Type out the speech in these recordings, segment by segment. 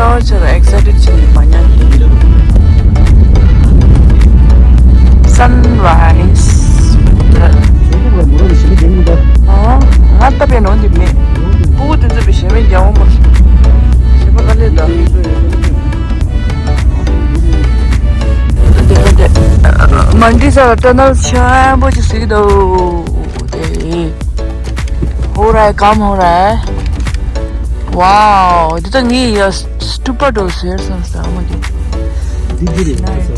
싸워처럼 excited 마냥 sunrise 저거가 뭐라고 심해 됩니다. ngata pe no dimne pu de de bishe me jawo mo seba kale da de mandi sa tunnel cha bo ji si do de हो रहा है काम हो रहा है वाओ इधर तो नहीं ये स्टूपिड हो शेयर संस्था मुझे 디디리 가서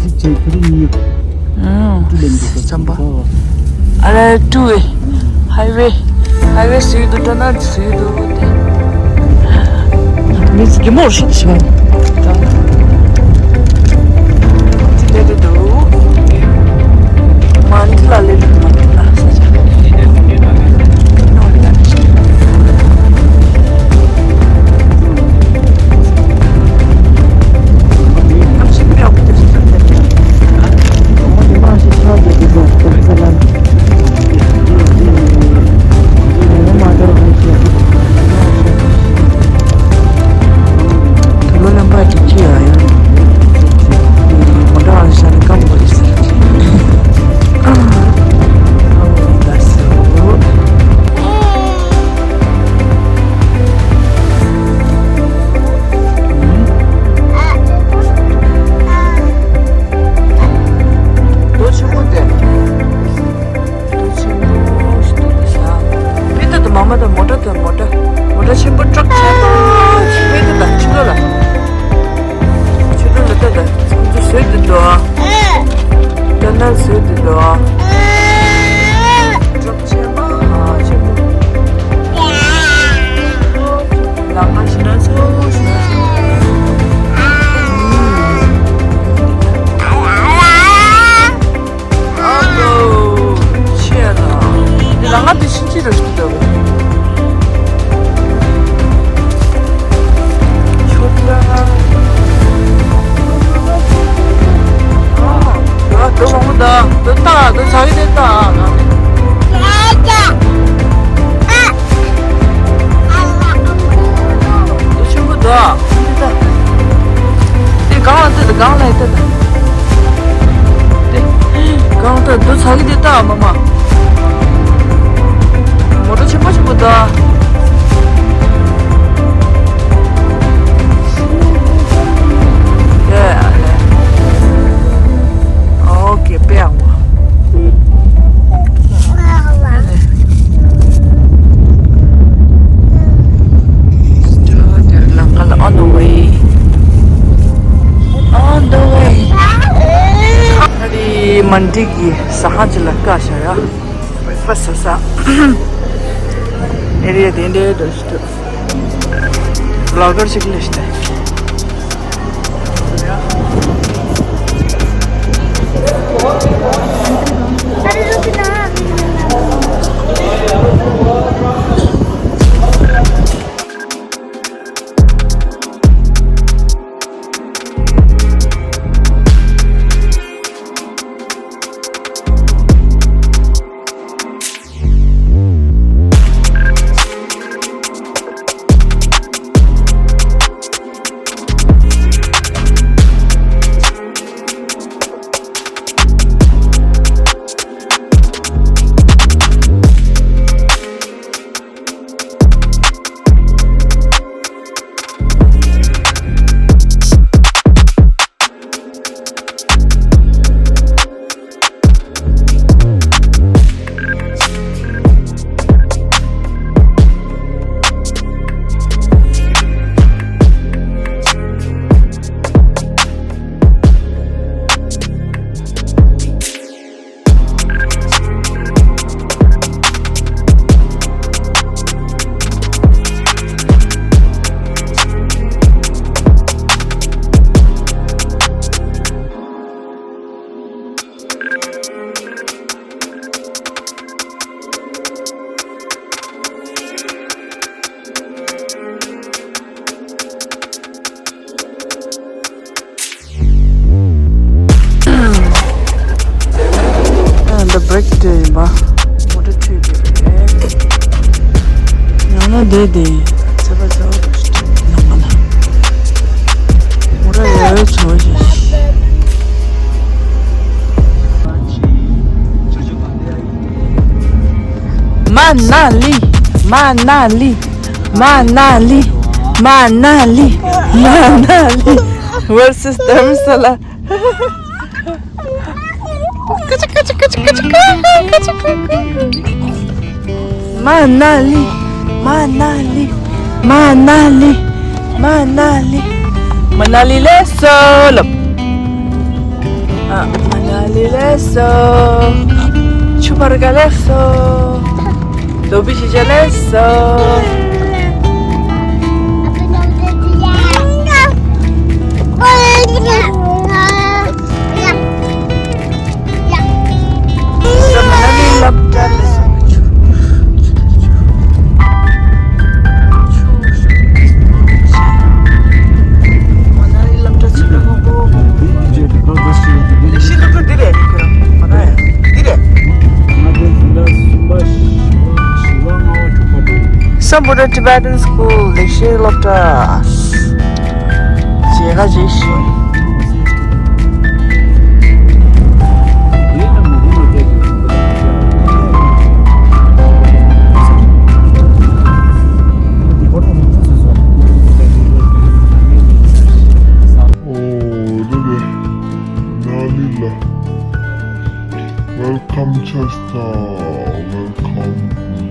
집 제일 그림이 चंबा अरे टू वे हाईवे से तो टनल से तो होते मींस कि मोर शट शट ले दे दो मंटला ले लो मंटला सच मोटर छिपो ट्रक छिपो छिपो दा छिपो ला जो सेट दो तना सेट दो ट्रक छिपो छिपो लामा छिना सो 랑아도 신지를 시키더라고 너 먹는다. 됐다. 너 자기 됐다. 너 친구 너. 됐다. 네 강한 됐다. 강한 됐다. 네 강한 됐다. 너 자기 됐다. 마마. 뭐로 친구 친구다. मंडी की सहा लंका शाया ब्रेकफास्ट सा एरिया देंदे दोस्त ब्लॉगर शिकलिस्ट है break ba motor trip yana dede sabah sabah 만날리 만날리 만날리 만날리 만날리 vs Dharamsala. Manali, Manali, Manali, Manali, Manali leso. Manali leso. Chuparga leso. Dobishija leso. Manali labda leso. Manali labda chicago. 이제 그것이 Shilo dire 그럼 알아요. dire. Somewhere Tibetan school, they share loved us. 제가 제시. Welcome Chester, welcome.